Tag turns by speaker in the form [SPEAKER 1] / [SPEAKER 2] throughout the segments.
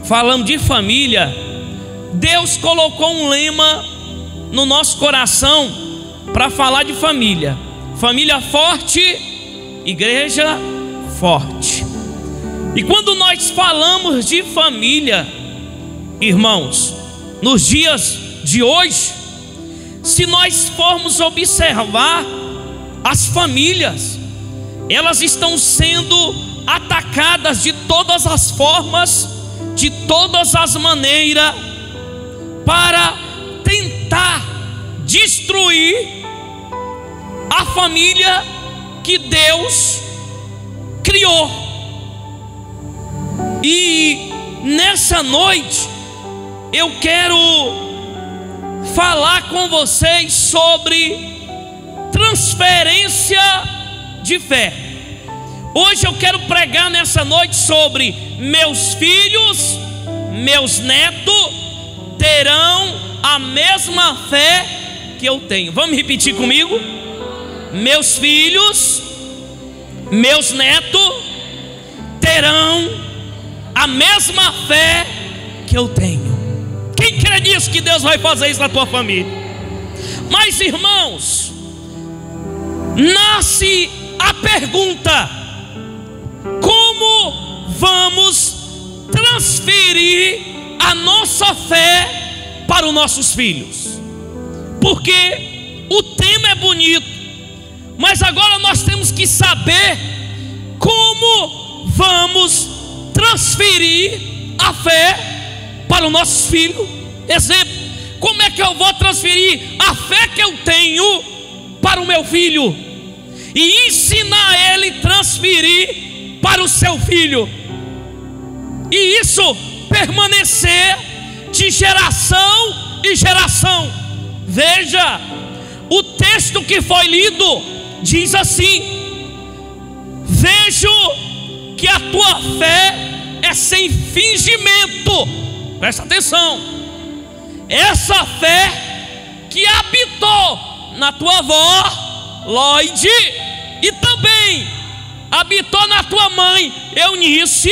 [SPEAKER 1] falamos de família, Deus colocou um lema no nosso coração para falar de família: família forte, igreja forte. E quando nós falamos de família, irmãos, nos dias de hoje, se nós formos observar, as famílias, elas estão sendo atacadas de todas as formas, de todas as maneiras, para tentar destruir a família que Deus criou. E nessa noite eu quero falar com vocês sobre transferência de fé. Hoje eu quero pregar nessa noite sobre meus filhos, meus netos terão a mesma fé que eu tenho. Vamos repetir comigo? Meus filhos, meus netos terão a mesma fé que eu tenho. Quem crê nisso, que Deus vai fazer isso na tua família? Mas, irmãos, nasce a pergunta: como vamos transferir a nossa fé para os nossos filhos? Porque o tema é bonito, mas agora nós temos que saber como vamos transferir a fé para os nossos filhos. Exemplo: como é que eu vou transferir a fé que eu tenho para o meu filho e ensinar ele a transferir para o seu filho, e isso permanecer de geração em geração? Veja, o texto que foi lido diz assim: vejo que a tua fé é sem fingimento. Presta atenção. Essa fé que habitou na tua avó Lloyd e também habitou na tua mãe Eunice,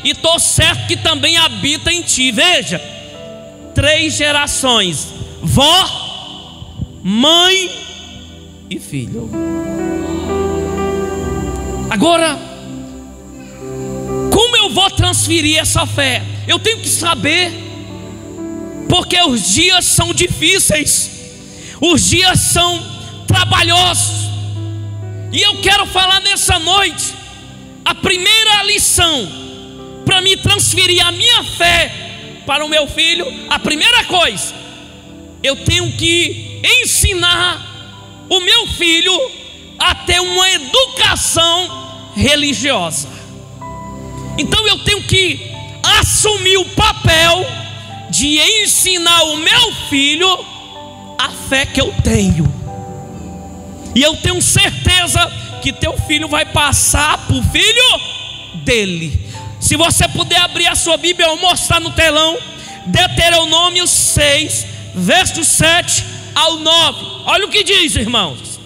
[SPEAKER 1] e estou certo que também habita em ti. Veja, 3 gerações: vó, mãe e filho. Agora, como eu vou transferir essa fé? Eu tenho que saber, porque os dias são difíceis, os dias são trabalhosos, e eu quero falar nessa noite a primeira lição para me transferir a minha fé para o meu filho. A primeira coisa, eu tenho que ensinar o meu filho a ter uma educação religiosa. Então eu tenho que assumir o papel de ensinar o meu filho a fé que eu tenho. E eu tenho certeza que teu filho vai passar para o filho dele. Se você puder abrir a sua Bíblia ou mostrar no telão, Deuteronômio 6, versos 7 ao 9. Olha o que diz, irmãos: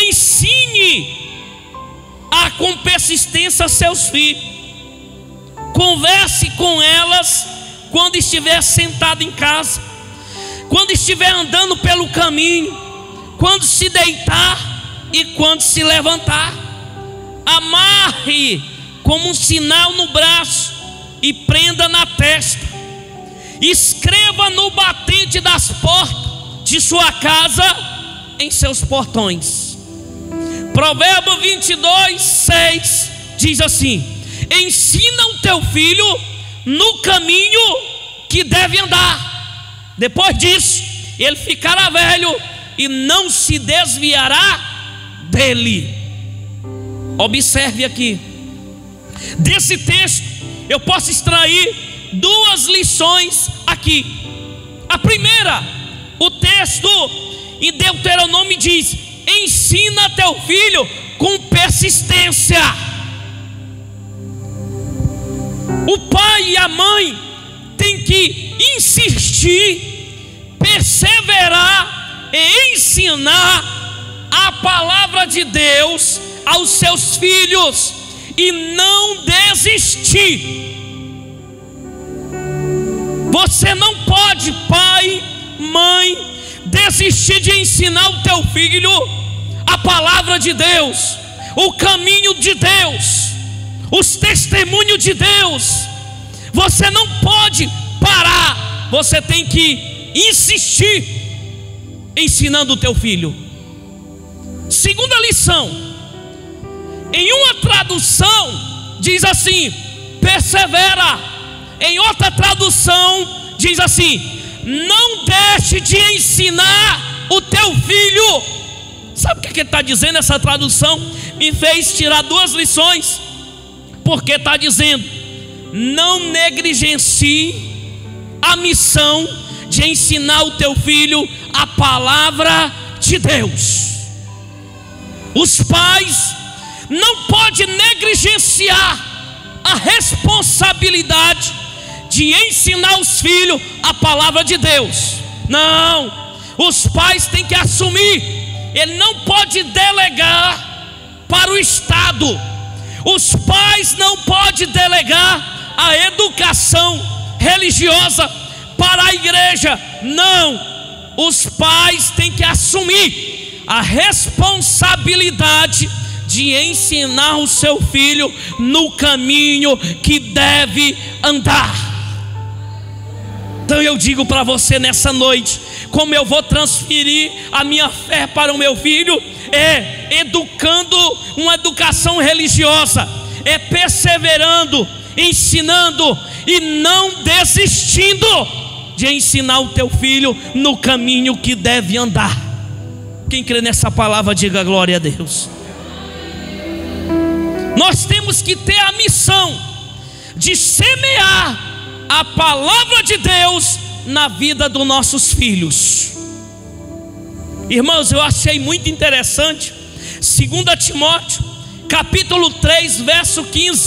[SPEAKER 1] ensine com persistência a seus filhos, converse com elas quando estiver sentado em casa, quando estiver andando pelo caminho, quando se deitar e quando se levantar. Amarre como um sinal no braço e prenda na testa. Escreva no batente das portas de sua casa, em seus portões. Provérbio 22, 6 diz assim: ensina o teu filho no caminho que deve andar. Depois disso, ele ficará velho e não se desviará dele. Observe aqui, desse texto eu posso extrair 2 lições aqui. A primeira, o texto em Deuteronômio diz: ensina teu filho com persistência. O pai e a mãe têm que insistir, perseverar e ensinar a palavra de Deus aos seus filhos, e não desistir. Você não pode, pai, mãe, desistir de ensinar o teu filho a palavra de Deus, o caminho de Deus, os testemunhos de Deus. Você não pode parar, você tem que insistir ensinando o teu filho. Segunda lição, em uma tradução diz assim: persevera. Em outra tradução diz assim: não deixe de ensinar o teu filho. Sabe o que ele está dizendo? Essa tradução me fez tirar duas lições, porque está dizendo: não negligencie a missão de ensinar o teu filho a palavra de Deus. Os pais não podem negligenciar a responsabilidade de ensinar os filhos a palavra de Deus. Não, os pais têm que assumir. Ele não pode delegar para o Estado. Os pais não podem delegar a educação religiosa para a igreja. Não, os pais têm que assumir a responsabilidade de ensinar o seu filho no caminho que deve andar. Então eu digo para você nessa noite, como eu vou transferir a minha fé para o meu filho? É educando uma educação religiosa, é perseverando, ensinando e não desistindo de ensinar o teu filho no caminho que deve andar. Quem crê nessa palavra, diga glória a Deus. Nós temos que ter a missão de semear a palavra de Deus na vida dos nossos filhos. Irmãos, eu achei muito interessante 2 Timóteo capítulo 3 verso 15.